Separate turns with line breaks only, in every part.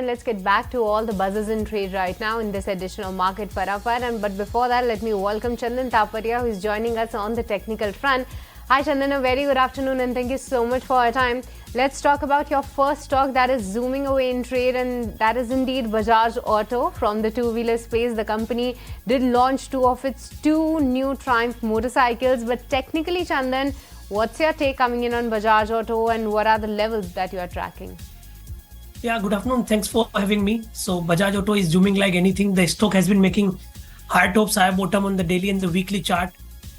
Let's get back to all the buzzes in trade right now in this edition of Market Fatafat. But before that, let me welcome Chandan Taparia, who is joining us on the technical front. Hi Chandan, a very good afternoon and thank you so much for your time. Let's talk about your first stock that is zooming away in trade, and that is indeed Bajaj Auto. From the two-wheeler space, the company did launch two of its new Triumph motorcycles. But technically, Chandan, what's your take coming in on Bajaj Auto and what are the levels that you are tracking?
Yeah, good afternoon. Thanks for having me. So Bajaj Auto is zooming like anything. The stock has been making higher tops, higher bottom on the daily and the weekly chart.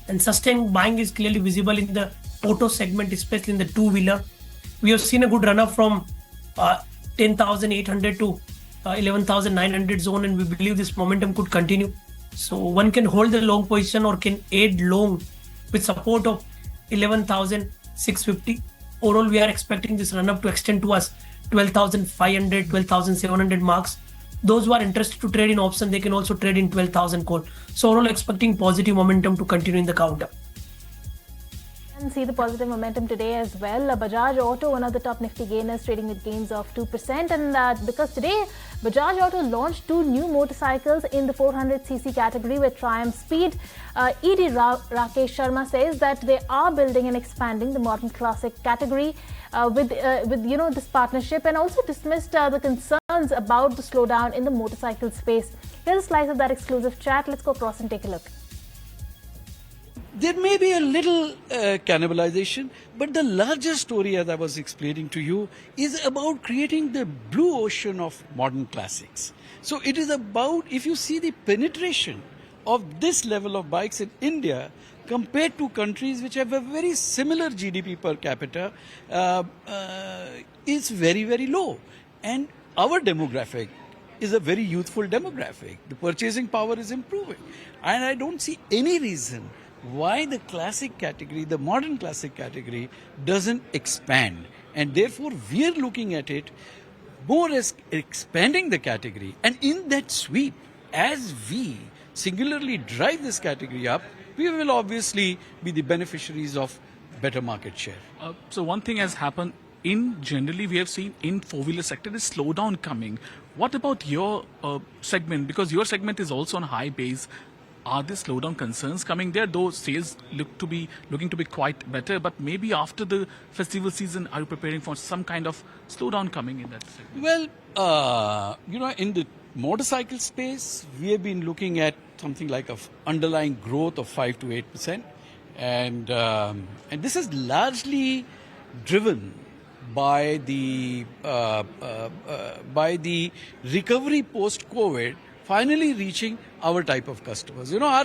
And sustained buying is clearly visible in the auto segment, especially in the two-wheeler. We have seen a good run-up from 10,800 to 11,900 zone, and we believe this momentum could continue. So one can hold the long position or can aid long with support of 11,650. Overall, we are expecting this run-up to extend to us 12,500, 12,700 marks. Those who are interested to trade in option, they can also trade in 12,000 call. So overall, expecting positive momentum to continue in the counter.
And see the positive momentum today as well. Bajaj Auto, one of the top nifty gainers, trading with gains of 2%. And because today, Bajaj Auto launched two new motorcycles in the 400cc category with Triumph Speed. ED Rakesh Sharma says that they are building and expanding the modern classic category with this partnership, and also dismissed the concerns about the slowdown in the motorcycle space. Here's a slice of that exclusive chat. Let's go across and take a look.
There may be a little cannibalization, but the larger story, as I was explaining to you, is about creating the blue ocean of modern classics. So it is about, if you see the penetration of this level of bikes in India compared to countries which have a very similar GDP per capita, is very, very low. And our demographic is a very youthful demographic. The purchasing power is improving. And I don't see any reason why the classic category, the modern classic category, doesn't expand. And therefore, we are looking at it more as expanding the category. And in that sweep, as we singularly drive this category up, we will obviously be the beneficiaries of better market share.
So one thing has happened generally we have seen in four-wheeler sector is slowdown coming. What about your segment? Because your segment is also on high base. Are there slowdown concerns coming there? Though sales looking to be quite better, but maybe after the festival season, are you preparing for some kind of slowdown coming in that segment?
Well, in the motorcycle space, we have been looking at something like an underlying growth of 5 to 8%, and this is largely driven by the recovery post-COVID finally reaching our type of customers. Our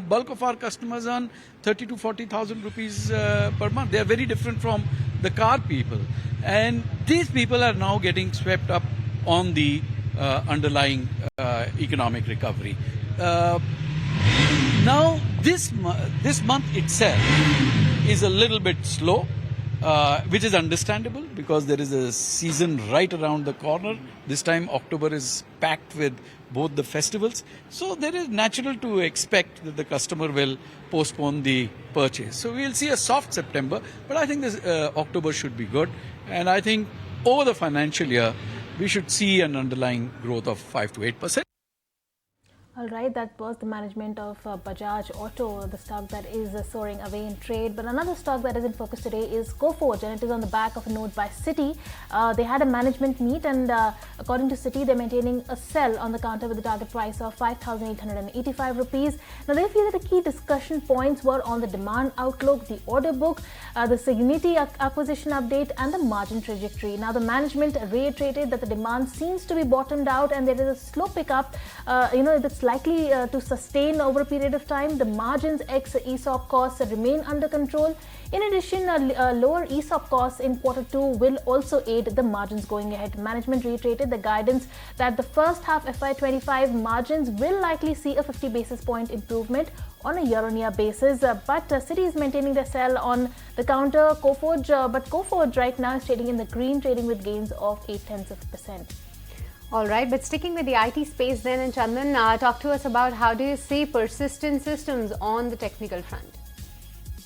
bulk of our customers earn 30 to 40,000 rupees per month. They are very different from the car people, and these people are now getting swept up on the underlying economic recovery. Now, this month itself is a little bit slow, which is understandable because there is a season right around the corner. This time, October is packed with both the festivals. So, there is natural to expect that the customer will postpone the purchase. So, we will see a soft September, but I think this October should be good. And I think over the financial year, we should see an underlying growth of 5 to 8%.
All right, that was the management of Bajaj Auto, the stock that is soaring away in trade. But another stock that is in focus today is Coforge, and it is on the back of a note by Citi. They had a management meet, and according to Citi, they're maintaining a sell on the counter with a target price of 5,885 rupees. Now, they feel that the key discussion points were on the demand outlook, the order book, the Signity acquisition update, and the margin trajectory. Now, the management reiterated that the demand seems to be bottomed out, and there is a slow pickup. That's likely to sustain over a period of time. The margins ex ESOP costs remain under control. In addition, lower ESOP costs in Q2 will also aid the margins going ahead. Management reiterated the guidance that the first half FY25 margins will likely see a 50 basis point improvement on a year-on-year basis. But Citi is maintaining their sell on the counter. But Coforge right now is trading in the green, trading with gains of 0.8%.
All right, but sticking with the IT space then, and Chandan, talk to us about how do you see Persistent Systems on the technical front?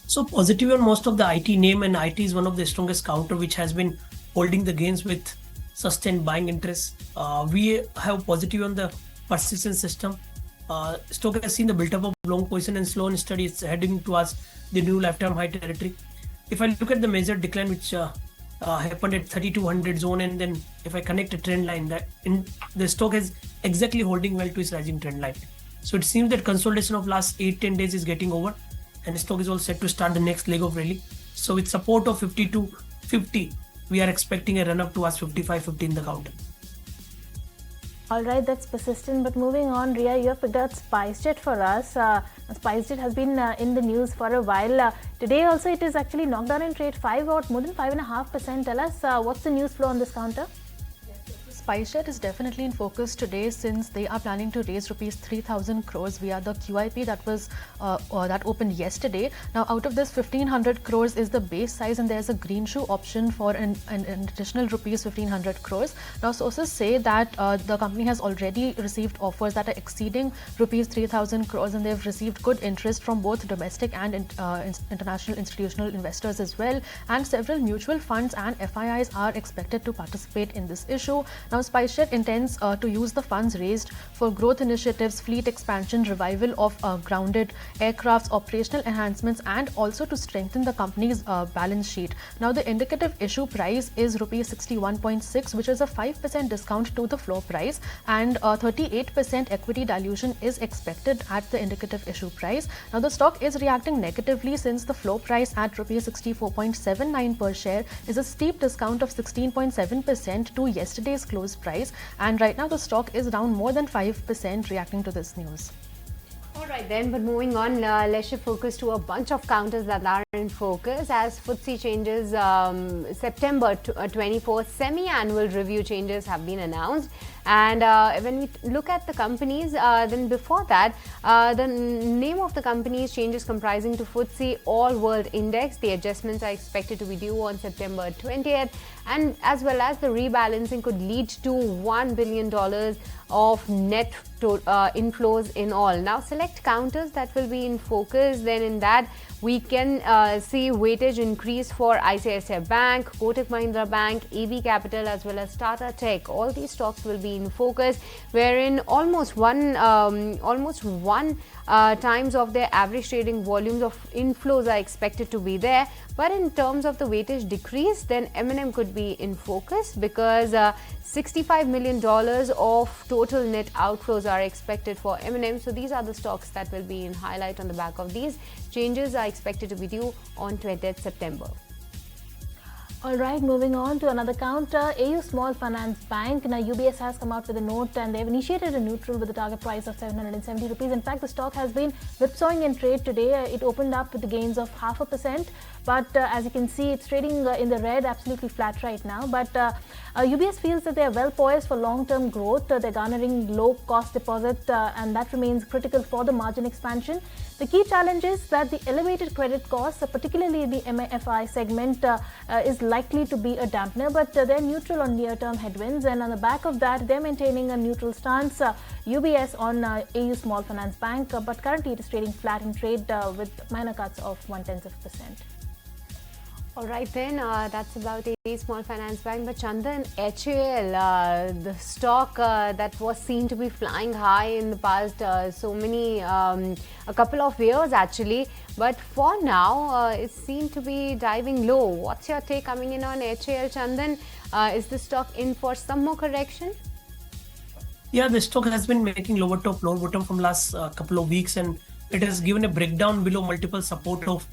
So positive on most of the IT name, and IT is one of the strongest counter which has been holding the gains with sustained buying interest. We have positive on the persistent system. Stock has seen the build-up of long position and slow and steady. It's heading towards the new lifetime high territory. If I look at the major decline which happened at 3200 zone, and then if I connect a trend line, that the stock is exactly holding well to its rising trend line. So it seems that consolidation of last 8-10 days is getting over, and the stock is all set to start the next leg of rally. So with support of 52.50, we are expecting a run up towards 55.50 in the counter.
All right, that's persistent. But moving on, Ria, you have picked out SpiceJet for us. SpiceJet has been in the news for a while. Today also it is actually knocked down in trade 5 or more than 5.5%. Tell us what's the news flow on this counter?
SpiceJet is definitely in focus today since they are planning to raise rupees 3,000 crores via the QIP that opened yesterday. Now, out of this, 1,500 crores is the base size, and there's a green shoe option for an additional rupees 1,500 crores. Now, sources say that the company has already received offers that are exceeding rupees 3,000 crores, and they've received good interest from both domestic and international institutional investors as well. And several mutual funds and FIIs are expected to participate in this issue. Now, SpiceJet intends to use the funds raised for growth initiatives, fleet expansion, revival of grounded aircrafts, operational enhancements, and also to strengthen the company's balance sheet. Now, the indicative issue price is rupees 61.6, which is a 5% discount to the floor price, and 38% equity dilution is expected at the indicative issue price. Now, the stock is reacting negatively since the floor price at rupees 64.79 per share is a steep discount of 16.7% to yesterday's close price, and right now the stock is down more than 5% reacting to this news.
All right then, but moving on, let's shift focus to a bunch of counters that are in focus as FTSE changes. September 24th semi-annual review changes have been announced. And when we look at the companies, then before that, the name of the companies changes comprising to FTSE All World Index. The adjustments are expected to be due on September 20th, and as well as the rebalancing could lead to $1 billion of net inflows in all. Now, select counters that will be in focus. Then in that, we can see weightage increase for ICICI Bank, Kotak Mahindra Bank, EB Capital, as well as Tata Tech. All these stocks will be in focus, wherein almost one times of their average trading volumes of inflows are expected to be there. But in terms of the weightage decrease, then M&M could be in focus because $65 million of total net outflows are expected for M&M. So these are the stocks that will be in highlight on the back of these. Changes are expected to be due on 20th September.
All right, moving on to another counter, AU Small Finance Bank. Now, UBS has come out with a note and they've initiated a neutral with a target price of 770 rupees. In fact, the stock has been whipsawing in trade today. It opened up with the gains of 0.5%. But as you can see, it's trading in the red, absolutely flat right now. But UBS feels that they are well poised for long-term growth. They're garnering low-cost deposit and that remains critical for the margin expansion. The key challenge is that the elevated credit costs, particularly in the MFI segment, is likely to be a dampener, but they're neutral on near-term headwinds, and on the back of that, they're maintaining a neutral stance. UBS on AU Small Finance Bank, but currently it is trading flat in trade with minor cuts of 0.1%.
All right then, that's about a Small Finance Bank. But Chandan, HAL, the stock that was seen to be flying high in the past a couple of years actually, but for now it seemed to be diving low. What's your take coming in on HAL, Chandan? Is the stock in for some more correction?
Yeah, the stock has been making lower top, lower bottom from last couple of weeks, and it has given a breakdown below multiple support of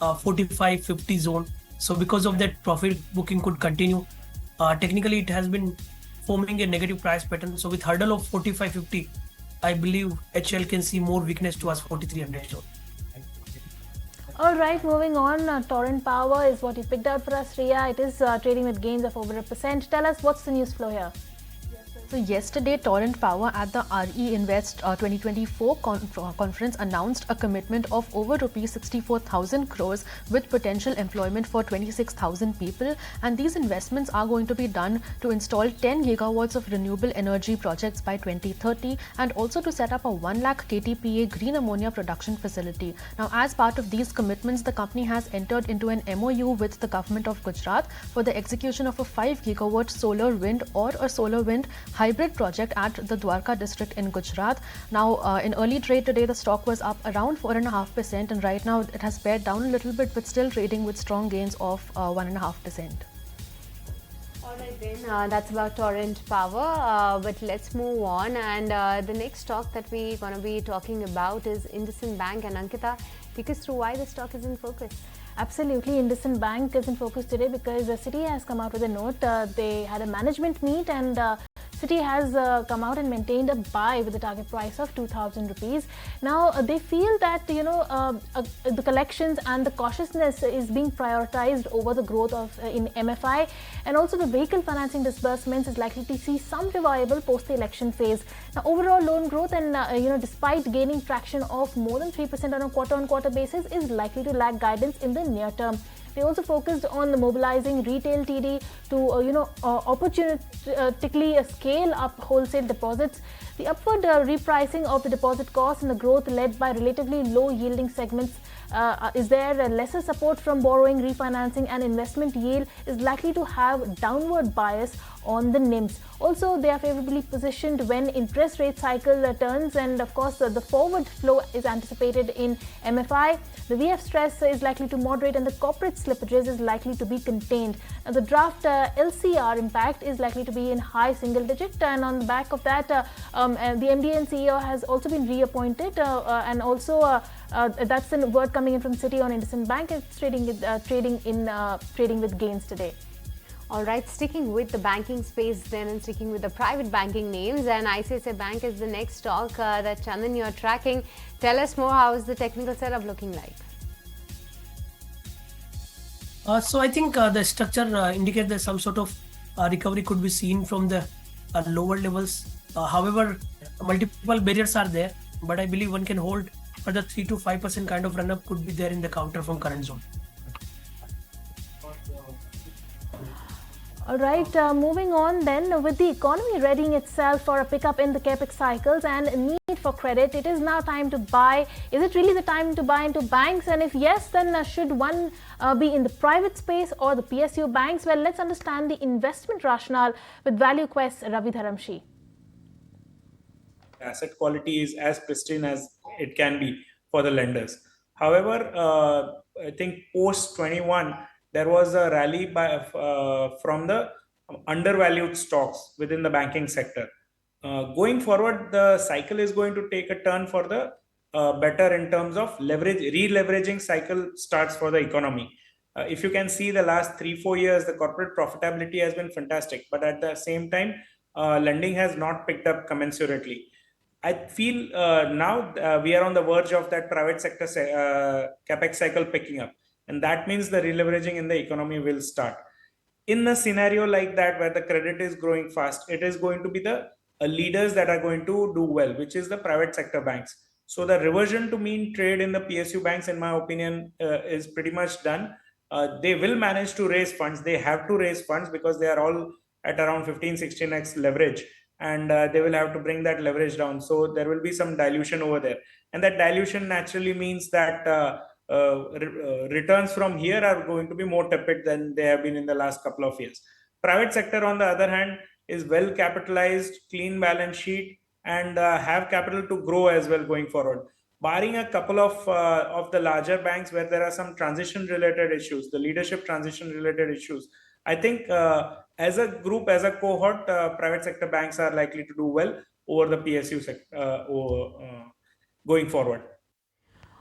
45-50 zone. So because of that, profit booking could continue. Technically, it has been forming a negative price pattern. So with hurdle of 45.50, I believe HL can see more weakness towards 4300 zone.
All right, moving on. Torrent Power is what you picked out for us, Riya. It is trading with gains of over 1%. Tell us what's the news flow here.
Yes, sir. So yesterday, Torrent Power at the RE Invest 2024 conference announced a commitment of over rupees 64,000 crores with potential employment for 26,000 people. And these investments are going to be done to install 10 gigawatts of renewable energy projects by 2030 and also to set up a 1 lakh KTPA green ammonia production facility. Now, as part of these commitments, the company has entered into an MOU with the government of Gujarat for the execution of a 5 gigawatt solar wind or a solar wind hybrid project at the Dwarka district in Gujarat. Now, in early trade today, the stock was up around 4.5%, and right now it has pared down a little bit, but still trading with strong gains of 1.5%.
Alright then, that's about Torrent Power, but let's move on, and the next stock that we're going to be talking about is IndusInd Bank. And Ankita, take us through why the stock is in focus.
Absolutely, IndusInd Bank is in focus today because Citi has come out with a note. They had a management meet, and Citi has come out and maintained a buy with a target price of 2,000 rupees. Now, they feel that the collections and the cautiousness is being prioritized over the growth of in MFI, and also the vehicle financing disbursements is likely to see some revival post the election phase. Now, overall loan growth and despite gaining traction of more than 3% on a quarter-on-quarter basis, is likely to lag guidance in the near term. They also focused on the mobilizing retail TD to opportunistically scale up wholesale deposits. The upward repricing of the deposit costs and the growth led by relatively low yielding segments. Is there lesser support from borrowing, refinancing and investment yield is likely to have downward bias on the NIMs. Also, they are favorably positioned when interest rate cycle turns, and of course the forward flow is anticipated in MFI. The VF stress is likely to moderate and the corporate slippages is likely to be contained. Now, the draft LCR impact is likely to be in high single digit, and on the back of that the MD and CEO has also been reappointed, and also that's the word coming in from Citi on IndusInd Bank. It's trading with gains today.
All right, sticking with the banking space then, and sticking with the private banking names, and ICICI Bank is the next stock that Chandan you're tracking. Tell us more, how is the technical setup looking like?
So I think the structure indicates that some sort of recovery could be seen from the lower levels. However, multiple barriers are there, but I believe one can hold for the 3 to 5% kind of run-up could be there in the counter from current zone.
All right, moving on then, with the economy readying itself for a pickup in the capex cycles and need for credit, it is now time to buy. Is it really the time to buy into banks? And if yes, then should one be in the private space or the PSU banks? Well, let's understand the investment rationale with ValueQuest's Ravi Dharamshi.
Asset quality is as pristine as it can be for the lenders. However, I think post 21, there was a rally from the undervalued stocks within the banking sector. Going forward, the cycle is going to take a turn for the better in terms of re-leveraging cycle starts for the economy. If you can see the last 3-4 years, the corporate profitability has been fantastic, but at the same time, lending has not picked up commensurately. I feel now we are on the verge of that private sector capex cycle picking up. And that means the releveraging in the economy will start. In a scenario like that, where the credit is growing fast, it is going to be the leaders that are going to do well, which is the private sector banks. So the reversion to mean trade in the PSU banks, in my opinion, is pretty much done. They will manage to raise funds. They have to raise funds because they are all at around 15-16x leverage. And they will have to bring that leverage down. So there will be some dilution over there. And that dilution naturally means that returns from here are going to be more tepid than they have been in the last couple of years. Private sector, on the other hand, is well capitalized, clean balance sheet, and have capital to grow as well going forward. Barring a couple of the larger banks where there are some transition related issues, the leadership transition related issues, I think as a group, as a cohort, private sector banks are likely to do well over the PSU sector going forward.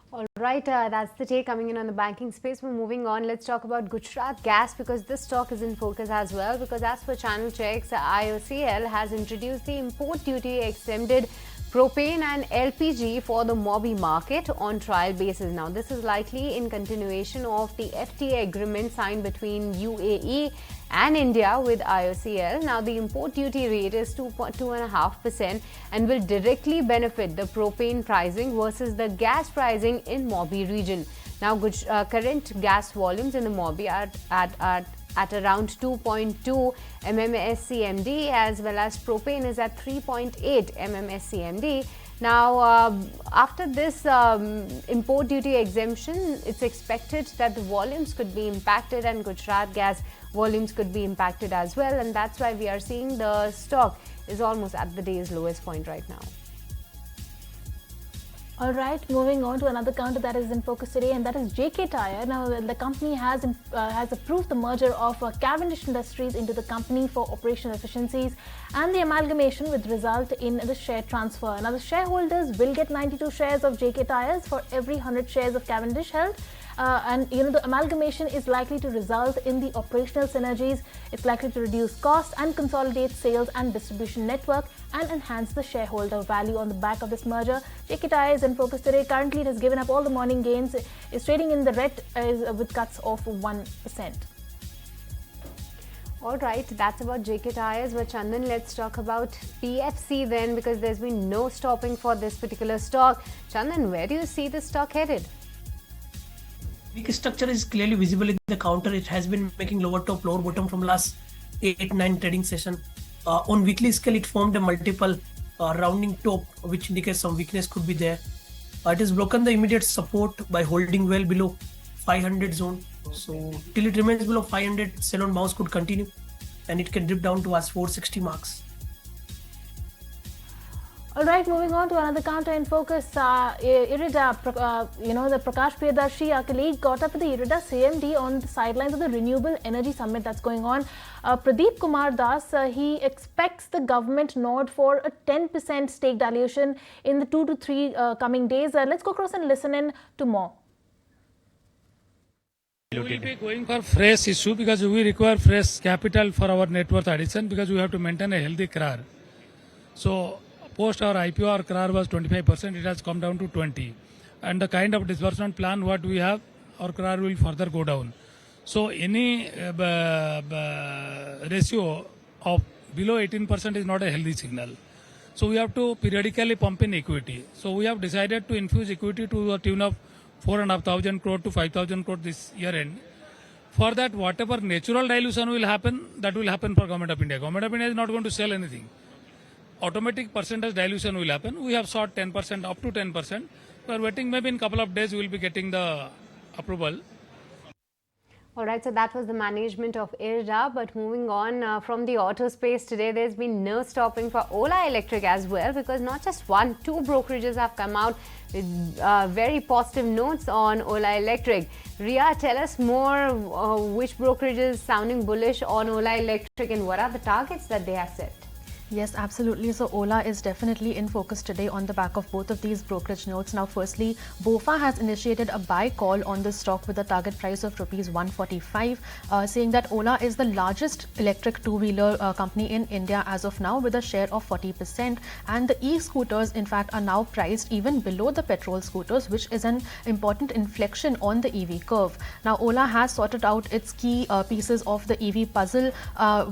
All right, that's the take coming in on the banking space. We're moving on. Let's talk about Gujarat Gas, because this stock is in focus as well. Because as per channel checks, IOCL has introduced the import duty exempted propane and LPG for the MOBI market on trial basis. Now, this is likely in continuation of the FTA agreement signed between UAE and India with IOCL. Now, the import duty rate is 2.5% and will directly benefit the propane pricing versus the gas pricing in MOBI region. Now, current gas volumes in the MOBI are at around 2.2 MMSCMD, as well as propane is at 3.8 MMSCMD. Now, after this import duty exemption, it's expected that the volumes could be impacted and Gujarat Gas volumes could be impacted as well, and that's why we are seeing the stock is almost at the day's lowest point right now.
All right, moving on to another counter that is in focus today, and that is JK Tyre. Now, the company has approved the merger of Cavendish Industries into the company for operational efficiencies, and the amalgamation would result in the share transfer. Now, the shareholders will get 92 shares of JK Tyres for every 100 shares of Cavendish held. And the amalgamation is likely to result in the operational synergies. It's likely to reduce costs and consolidate sales and distribution network and enhance the shareholder value on the back of this merger. JK Tyre is in focus today. Currently, it has given up all the morning gains. It's trading in the red with cuts of 1%.
All right, that's about JK Tyres. But Chandan, let's talk about PFC then, because there's been no stopping for this particular stock. Chandan, where do you see the stock headed?
Weak structure is clearly visible in the counter. It has been making lower top, lower bottom from last 8-9 trading session. On weekly scale, it formed a multiple rounding top, which indicates some weakness could be there. It has broken the immediate support by holding well below 500 zone. So till it remains below 500, sell on bounce could continue, and it can dip down towards 460 marks.
All right, moving on to another counter in focus. IREDA, the Prakash Priyadarshi, our colleague, got up with the IREDA CMD on the sidelines of the Renewable Energy Summit that's going on. Pradeep Kumar Das, he expects the government nod for a 10% stake dilution in the 2 to 3 coming days. Let's go across and listen in to more.
We will be going for fresh issue because we require fresh capital for our net worth addition because we have to maintain a healthy CRAR. So, post our IPO, our CRAR was 25%, it has come down to 20%. And the kind of disbursement plan what we have, our CRAR will further go down. So any ratio of below 18% is not a healthy signal. So we have to periodically pump in equity. So we have decided to infuse equity to the tune of 4,500 crore to 5,000 crore this year end. For that, whatever natural dilution will happen, that will happen for Government of India. Government of India is not going to sell anything. Automatic percentage dilution will happen. We have sought 10%, up to 10%. We are waiting, maybe in a couple of days we will be getting the approval.
All right, so that was the management of IREDA. But moving on from the auto space today, there's been no stopping for Ola Electric as well, because not just one, two brokerages have come out with very positive notes on Ola Electric. Ria, tell us more which brokerage is sounding bullish on Ola Electric and what are the targets that they have set?
Yes, absolutely. So Ola is definitely in focus today on the back of both of these brokerage notes. Now, firstly, BofA has initiated a buy call on the stock with a target price of rupees 145, saying that Ola is the largest electric two-wheeler company in India as of now with a share of 40%. And the e-scooters, in fact, are now priced even below the petrol scooters, which is an important inflection on the EV curve. Now, Ola has sorted out its key pieces of the EV puzzle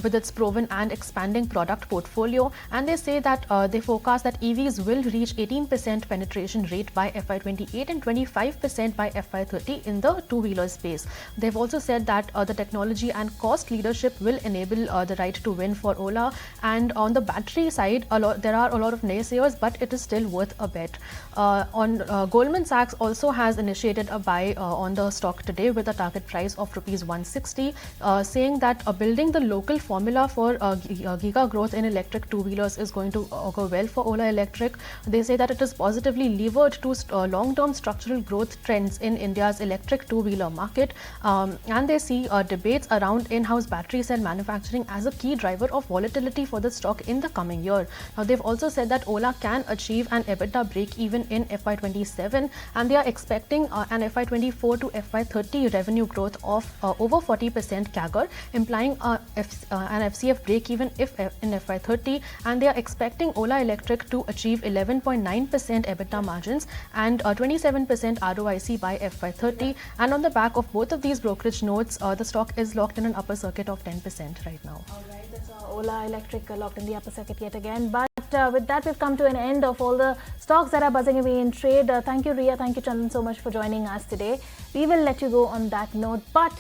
with its proven and expanding product portfolio. And they say that they forecast that EVs will reach 18% penetration rate by FY28 and 25% by FY30 in the two-wheeler space. They've also said that the technology and cost leadership will enable the right to win for Ola. And on the battery side, there are a lot of naysayers, but it is still worth a bet. Goldman Sachs also has initiated a buy on the stock today with a target price of rupees 160, saying that building the local formula for giga growth in electric two-wheelers is going to go well for Ola Electric. They say that it is positively levered to long-term structural growth trends in India's electric two-wheeler market, and they see debates around in-house battery cell manufacturing as a key driver of volatility for the stock in the coming year. Now, they've also said that Ola can achieve an EBITDA break-even in FY27, and they are expecting an FY24 to FY30 revenue growth of over 40% CAGR, implying an FCF break-even in FY30 FY30, and they are expecting Ola Electric to achieve 11.9% EBITDA margins and 27% ROIC by FY30. And on the back of both of these brokerage notes, the stock is locked in an upper circuit of 10% right now.
All right, that's Ola Electric locked in the upper circuit yet again. But with that, we've come to an end of all the stocks that are buzzing away in trade. Thank you, Ria. Thank you, Chandan, so much for joining us today. We will let you go on that note. But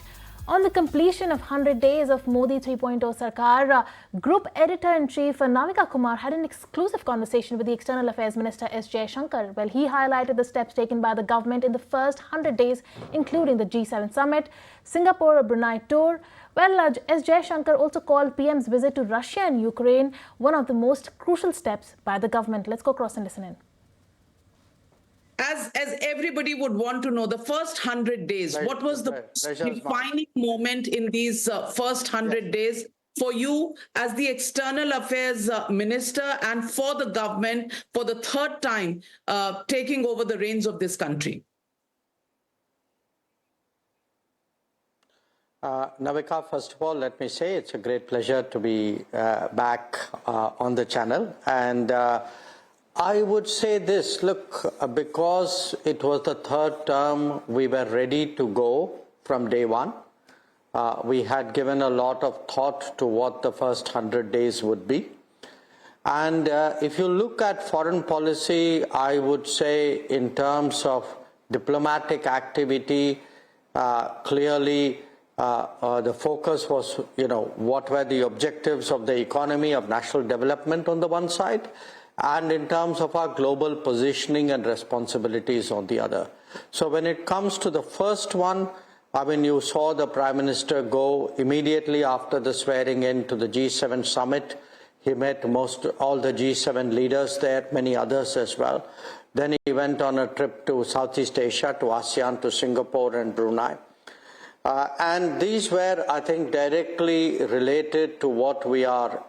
on the completion of 100 days of Modi 3.0 Sarkar, Group Editor-in-Chief Navika Kumar had an exclusive conversation with the External Affairs Minister S. Jaishankar. Well, he highlighted the steps taken by the government in the first 100 days, including the G7 summit, Singapore-Brunei tour. Well, S. Jaishankar also called PM's visit to Russia and Ukraine one of the most crucial steps by the government. Let's go across and listen in.
As everybody would want to know, the first 100 days, what was the defining moment in these first 100 days for you as the External Affairs Minister and for the government for the third time taking over the reins of this country?
Navika, first of all, let me say it's a great pleasure to be back on the channel. And I would say this, look, because it was the third term, we were ready to go from day one. We had given a lot of thought to what the first 100 days would be. And if you look at foreign policy, I would say in terms of diplomatic activity, clearly the focus was, what were the objectives of the economy, of national development on the one side, and in terms of our global positioning and responsibilities on the other. So when it comes to the first one, I mean, you saw the Prime Minister go immediately after the swearing in to the G7 summit. He met all the G7 leaders there, many others as well. Then he went on a trip to Southeast Asia, to ASEAN, to Singapore and Brunei. And these were, I think, directly related to what we are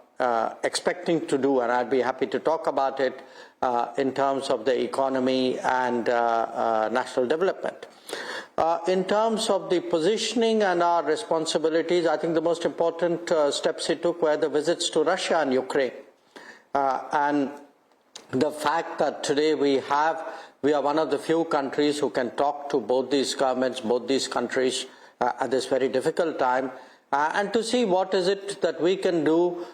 expecting to do, and I'd be happy to talk about it in terms of the economy and national development. In terms of the positioning and our responsibilities, I think the most important steps he took were the visits to Russia and Ukraine. And the fact that today we are one of the few countries who can talk to both these governments, both these countries at this very difficult time, and to see what is it that we can do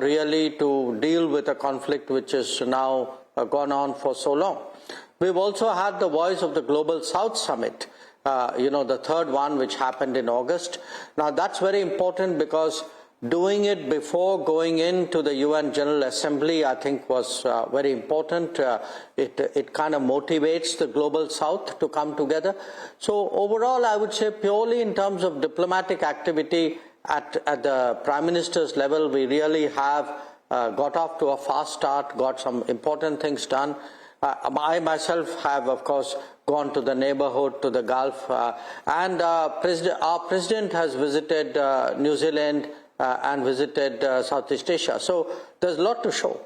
really to deal with a conflict which has now gone on for so long. We've also had the Voice of the Global South Summit, the third one, which happened in August. Now that's very important because doing it before going into the UN General Assembly, I think, was very important. It kind of motivates the Global South to come together. So overall, I would say purely in terms of diplomatic activity, at the Prime Minister's level, we really have got off to a fast start, got some important things done. I myself have, of course, gone to the neighborhood, to the Gulf, and our President has visited New Zealand and visited Southeast Asia. So there's a lot to show.